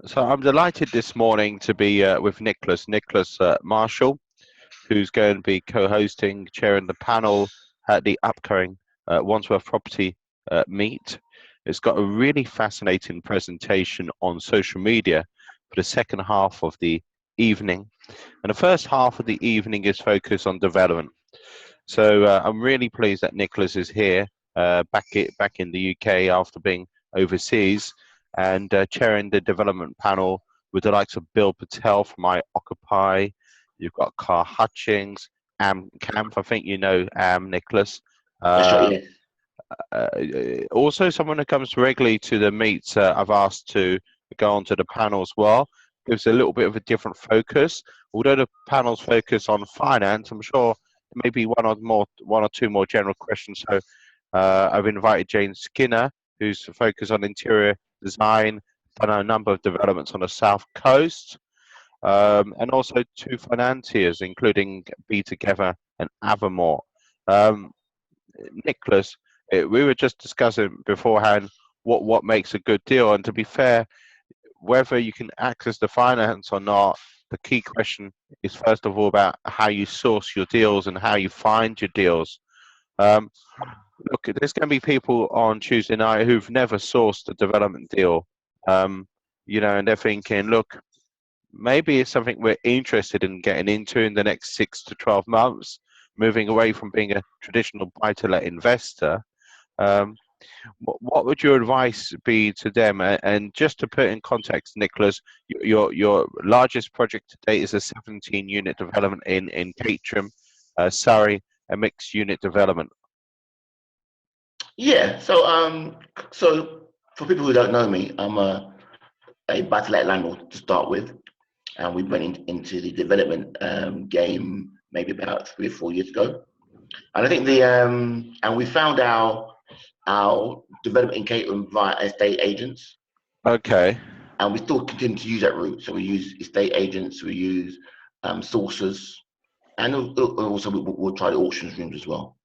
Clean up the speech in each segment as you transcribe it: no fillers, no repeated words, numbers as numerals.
So I'm delighted this morning to be with Nicholas Marshall, who's going to be co-hosting, chairing the panel at the upcoming Wandsworth Property Meet. It's got a really fascinating presentation on social media for the second half of the evening. And the first half of the evening is focused on development. So I'm really pleased that Nicholas is here, back in the UK after being overseas, and chairing the development panel with the likes of Bill Patel from I Occupy. You've got Carl Hutchings, Am Camp. I think you know Am Nicholas. That's right, Um, yeah. Also, someone that comes regularly to the meets, I've asked to go onto the panel as well. Gives a little bit of a different focus. Although the panels focus on finance, I'm sure maybe one or two more general questions. So I've invited Jane Skinner, who's focused on interior design, done a number of developments on the south coast, and also two financiers, including Be Together and Avamore. Um, Nicholas, we were just discussing beforehand what makes a good deal, and to be fair, whether you can access the finance or not, the key question is first of all about how you source your deals and how you find your deals. Um, Look, there's going to be people on Tuesday night who've never sourced a development deal, um, and they're thinking, look, maybe it's something we're interested in getting into in the next 6 to 12 months, moving away from being a traditional buy-to-let investor. Um, what would your advice be to them? And just to put in context, Nicholas, your largest project to date is a 17-unit development in Caterham, Surrey, a mixed unit development. Yeah, so for people who don't know me, I'm a buy-to-let landlord to start with, and we went into the development game maybe about 3 or 4 years ago. And I think and we found our development in Caterham via estate agents, Okay. and we still continue to use that route. So we use estate agents, we use sources, and also we'll try the auctions rooms as well.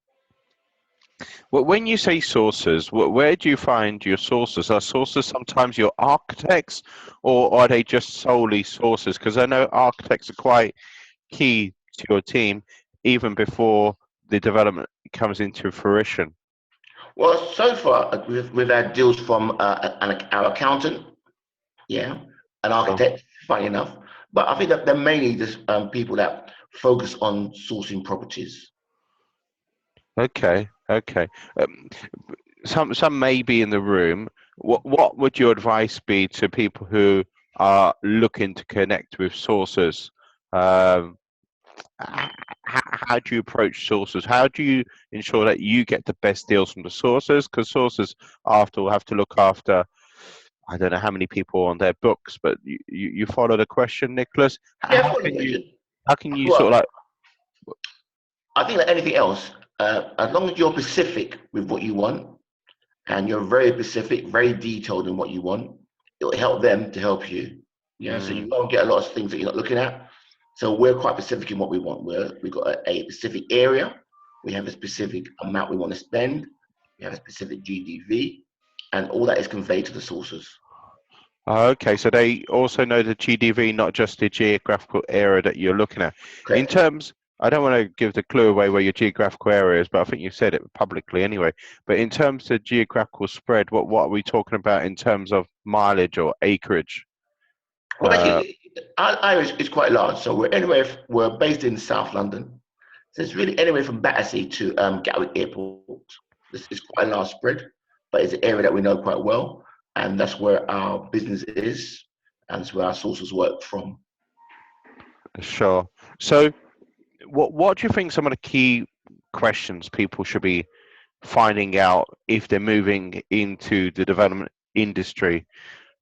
Well, when you say sources, where do you find your sources? Are sources sometimes your architects, or are they just solely sources? Because I know architects are quite key to your team even before the development comes into fruition. Well, so far we've had deals from our accountant, yeah, an Sure. architect, funny enough. But I think that they're mainly just people that focus on sourcing properties. Okay, okay. Um, some may be in the room. What would your advice be to people who are looking to connect with sources? Um, how do you approach sources? How do you ensure that you get the best deals from the sources? Because sources after will have to look after, I don't know how many people on their books, but you follow the question, Nicholas. Yeah, follow the question. How can you sort Well, of like I think like anything else, as long as you're specific with what you want and you're very specific, very detailed in what you want, it'll help them to help you. Yeah, so you mm, won't get a lot of things that you're not looking at. So we're quite specific in what we want. We've got a specific area, we have a specific amount we want to spend, we have a specific GDV, and all that is conveyed to the sources. okay, so they also know the GDV, not just the geographical area that you're looking at. In Correct. terms, I don't want to give the clue away where your geographical area is, but I think you said it publicly anyway. But in terms of geographical spread, what are we talking about in terms of mileage or acreage? Well, Uh, basically, our area is quite large. So we're based in South London. So it's really anywhere from Battersea to Gatwick Airport. This is quite a large spread, but it's an area that we know quite well, and that's where our business is, and it's where our sources work from. sure. So, what do you think some of the key questions people should be finding out if they're moving into the development industry?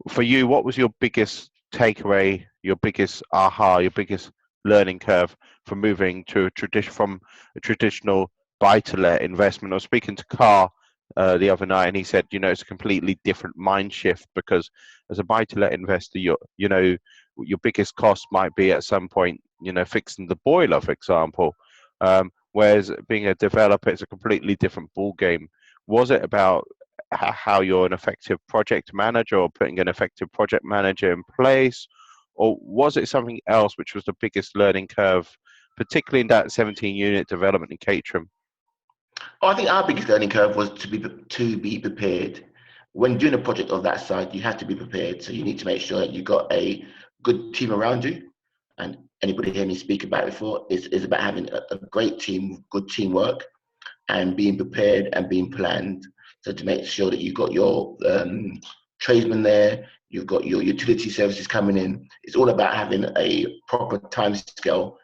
For you, what was your biggest takeaway, your biggest aha, your biggest learning curve from moving to from a traditional buy-to-let investment? I was speaking to Carl the other night, and he said, it's a completely different mind shift because as a buy-to-let investor, your biggest cost might be at some point, fixing the boiler, for example. Whereas being a developer, it's a completely different ball game. Was it about how you're an effective project manager or putting an effective project manager in place, or was it something else which was the biggest learning curve, particularly in that 17 unit development in Caterham? Oh, I think our biggest learning curve was to be prepared. When doing a project of that size, you have to be prepared. So you need to make sure that you got a good team around you. And anybody hear me speak about it before is about having a great team, good teamwork, and being prepared and being planned. So to make sure that you've got your tradesmen there, you've got your utility services coming in. It's all about having a proper time scale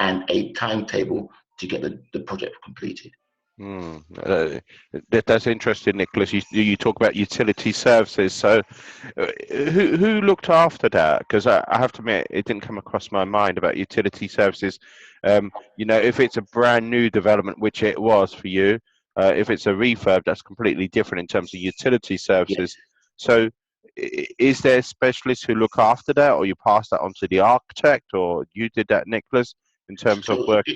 and a timetable to get the project completed. That's interesting, Nicholas. You talk about utility services. So, who looked after that? Because I have to admit, it didn't come across my mind about utility services. If it's a brand new development, which it was for you, if it's a refurb, that's completely different in terms of utility services. Yes. So, is there specialists who look after that, or you pass that on to the architect, or you did that, Nicholas, in terms of So, work?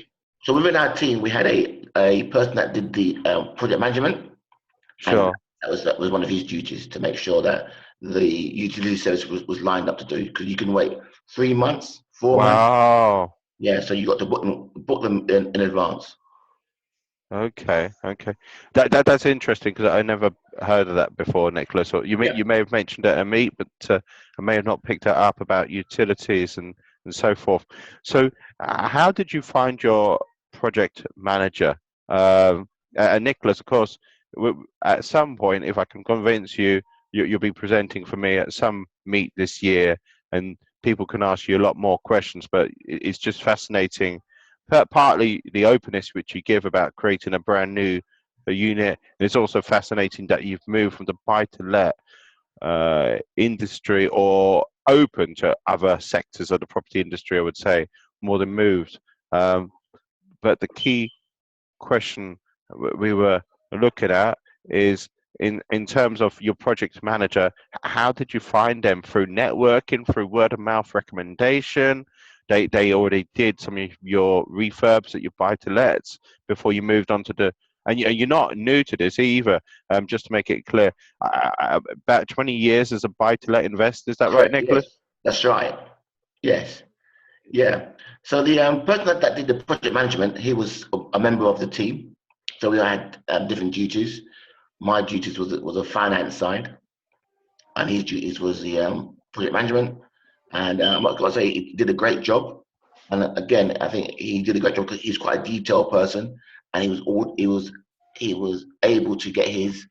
so within our team, we had a person that did the project management, and Sure. that was one of his duties to make sure that the utility service was lined up to do. Because you can wait 3 months, 4 months. Wow. Yeah, so you got to book them in advance. Okay. That's interesting because I never heard of that before, Nicholas. Or Yeah. you may have mentioned it at meet, but I may have not picked it up about utilities and so forth. So, how did you find your project manager? And Nicholas, of course, at some point, if I can convince you, you'll be presenting for me at some meet this year, and people can ask you a lot more questions. But it's just fascinating, partly the openness which you give about creating a brand new unit. And it's also fascinating that you've moved from the buy to let industry, or open to other sectors of the property industry, I would say, more than moved. But the key question we were looking at is, in terms of your project manager, how did you find them? Through networking, through word of mouth recommendation? They already did some of your refurbs at your buy to lets before you moved on to the, and you're not new to this either. Just to make it clear, about 20 years as a buy to let investor, is that right, Correct. Nicholas? Yes, that's right. Yes. Yeah. So the person that did the project management, he was a member of the team. So we had different duties. My duties was a finance side, and his duties was the project management. And I've got to say, he did a great job. And again, I think he did a great job because he's quite a detailed person, and he was able to get his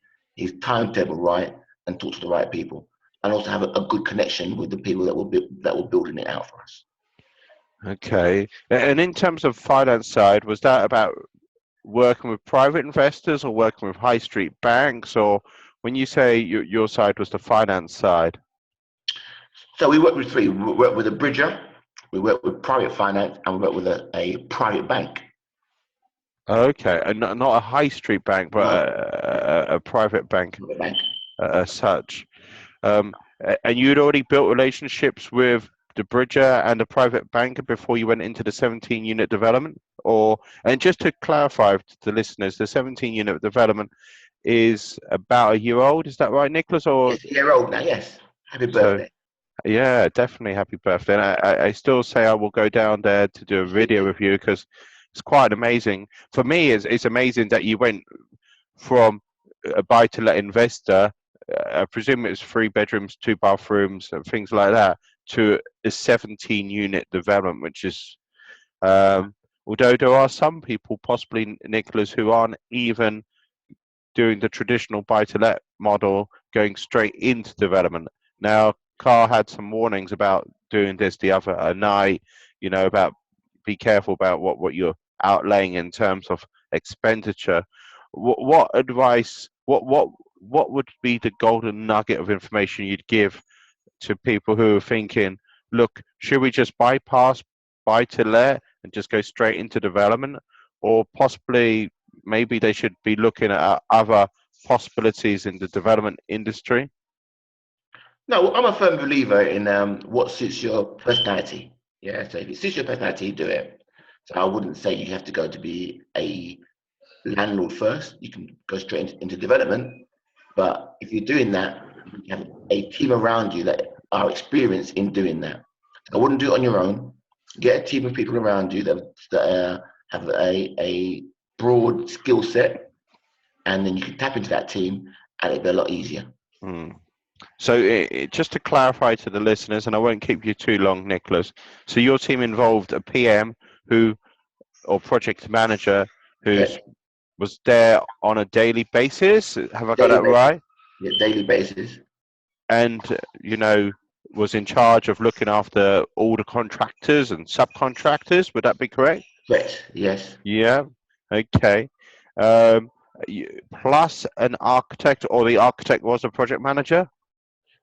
timetable right and talk to the right people, and also have a good connection with the people that were building it out for us. Okay. And in terms of finance side, was that about working with private investors or working with high street banks? Or when you say your side was the finance side? So we work with three. We work with a bridger, we work with private finance, and we work with a private bank. Okay, and not a high street bank, but No, a private bank private bank. as such. Um, and you'd already built relationships with the bridger and the private banker before you went into the 17 unit development? Or, and just to clarify to the listeners, the 17 unit development is about a year old, is that right, Nicholas? Or It's a year old now. Yes. Happy so? birthday. Yeah, definitely happy birthday. And I still say I will go down there to do a video with you because it's quite amazing. For me, it's amazing that you went from a buy to let investor, I presume it was 3 bedrooms, 2 bathrooms, and things like that, to a 17 unit development, which is, although there are some people, possibly Nicholas, who aren't even doing the traditional buy to let model, going straight into development. Now, Carl had some warnings about doing this the other night, about be careful about what you're outlaying in terms of expenditure. What advice, what would be the golden nugget of information you'd give to people who are thinking, look, should we just bypass buy to let and just go straight into development? Or possibly maybe they should be looking at other possibilities in the development industry? No, I'm a firm believer in what suits your personality. Yeah. So if it suits your personality, do it. So I wouldn't say you have to go to be a landlord first. You can go straight into development, But if you're doing that, you have a team around you that are experienced in doing that. I wouldn't do it on your own. Get a team of people around you that have a broad skill set, and then you can tap into that team, and it'll be a lot easier. Hmm. So just to clarify to the listeners, and I won't keep you too long, Nicholas. So your team involved a PM or project manager who Correct. was there on a daily basis. Have I got Daily that basis. right? Yeah, daily basis. And was in charge of looking after all the contractors and subcontractors. Would that be correct? Correct. Yes. Yeah. Okay. Um, Plus an architect, or the architect was a project manager.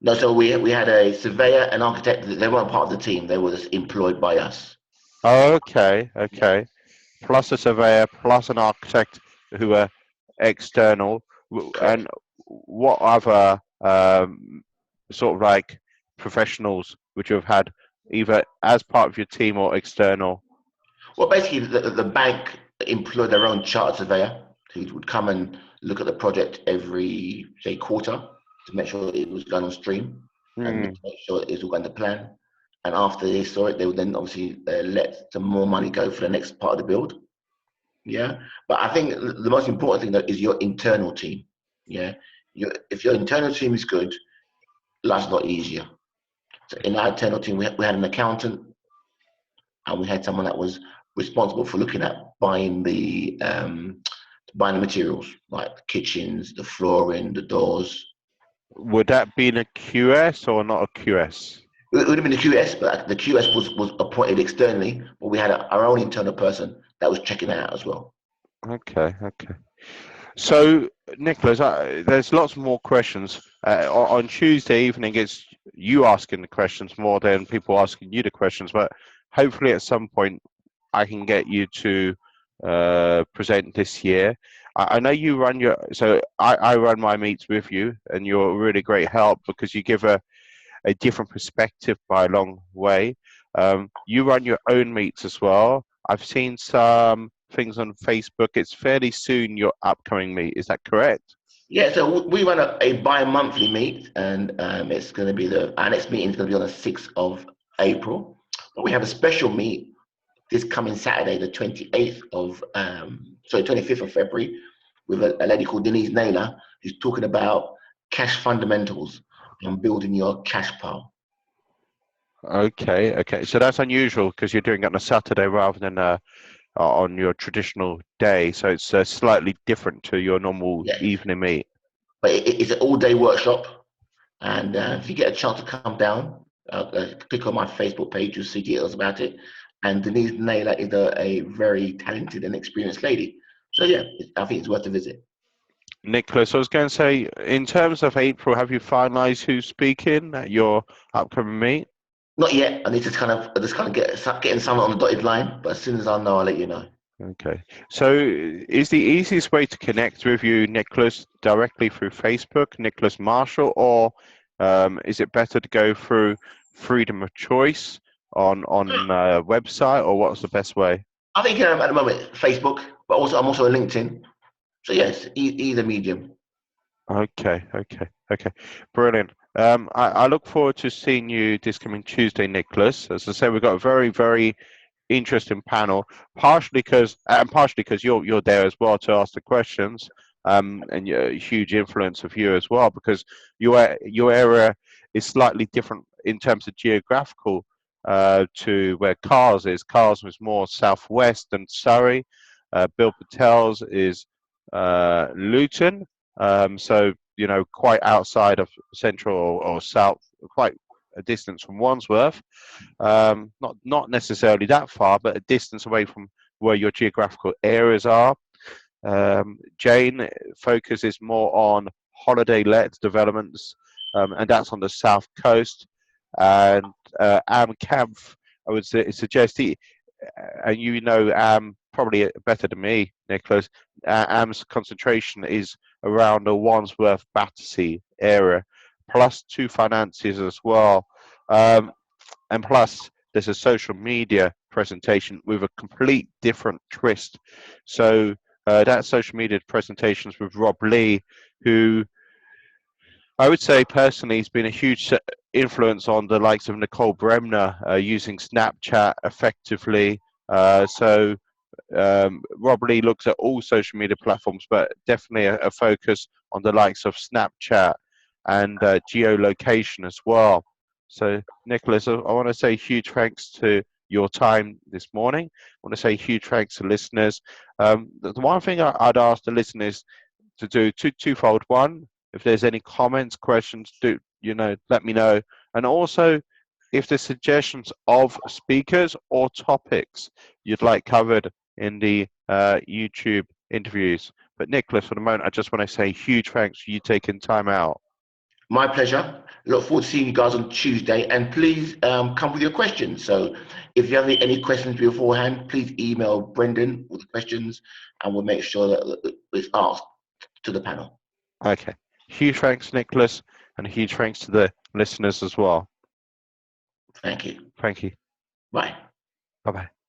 No, so we had a surveyor, an architect. They weren't part of the team. They were just employed by us. Okay. Okay. Plus a surveyor, plus an architect who were external. Correct. And what other sort of like professionals would you have had, either as part of your team or external? Well, basically, the bank employed their own chartered surveyor who would come and look at the project every, say, quarter to make sure it was going on stream and Hmm. make sure it was all going to plan. And after they saw it, they would then obviously let some more money go for the next part of the build. Yeah. But I think the most important thing, though, is your internal team. Yeah. If your internal team is good, life's a lot easier. So in our internal team, we had an accountant, and we had someone that was responsible for looking at buying the materials like the kitchens, the flooring, the doors. Would that be in a QS or not a QS? It would have been the QS, but the QS was appointed externally, but we had our own internal person that was checking it out as well. Okay, okay. So, Nicholas, there's lots more questions. On Tuesday evening, it's you asking the questions more than people asking you the questions, but hopefully at some point I can get you to present this year. I know you run I run my meets with you, and you're a really great help because you give a different perspective by a long way. You run your own meets as well. I've seen some things on Facebook. It's fairly soon your upcoming meet. Is that correct? Yeah, so we run a bi-monthly meet, and it's going to be our next meeting is going to be on the 6th of April. But we have a special meet this coming Saturday, the 25th of February, with a lady called Denise Naylor, who's talking about cash fundamentals and building your cash pile. Okay, okay. So that's unusual because you're doing it on a Saturday rather than on your traditional day. So it's slightly different to your normal Yes, evening meet. but it's an all-day workshop, and if you get a chance to come down, click on my Facebook page, you'll see details about it. And Denise Naylor is a very talented and experienced lady. So yeah, I think it's worth a visit. Nicholas, I was going to say, in terms of April, have you finalised who's speaking at your upcoming meet? Not yet. I need to kind of getting someone on the dotted line, but as soon as I know, I'll let you know. Okay. So is the easiest way to connect with you, Nicholas, directly through Facebook, Nicholas Marshall, or is it better to go through Freedom of Choice on website, or what's the best way? I think at the moment Facebook, but also I'm also on LinkedIn. So yes, either medium. Okay, okay, okay. Brilliant. I look forward to seeing you this coming Tuesday, Nicholas. As I say, we've got a very, very interesting panel, partially because you're there as well to ask the questions, and a huge influence of you as well, because your area is slightly different in terms of geographical to where Cars is. Cars was more southwest than Surrey. Bill Patel's is Luton, so quite outside of central or south, quite a distance from Wandsworth. Not necessarily that far, but a distance away from where your geographical areas are. Jane focuses more on holiday-let developments, and that's on the south coast. And Am Kampf, I would suggest and Am probably better than me, Nicholas. Am's concentration is around the Wandsworth Battersea area, plus two finances as well. And plus, there's a social media presentation with a complete different twist. So that social media presentation is with Rob Lee, who I would say personally, he's been a huge influence on the likes of Nicole Bremner using Snapchat effectively. Rob Lee looks at all social media platforms, but definitely a focus on the likes of Snapchat and geolocation as well. So, Nicholas, I want to say huge thanks to your time this morning. I want to say huge thanks to listeners. The one thing I'd ask the listeners to do twofold. One, if there's any comments, questions, let me know. And also, if there's suggestions of speakers or topics you'd like covered in the YouTube interviews. But Nicholas, for the moment, I just want to say huge thanks for you taking time out. My pleasure. Look forward to seeing you guys on Tuesday, and please come with your questions. So if you have any questions beforehand, please email Brendan with the questions, and we'll make sure that it's asked to the panel. Okay. Huge thanks, Nicholas, and huge thanks to the listeners as well. Thank you. Thank you. Bye. Bye-bye.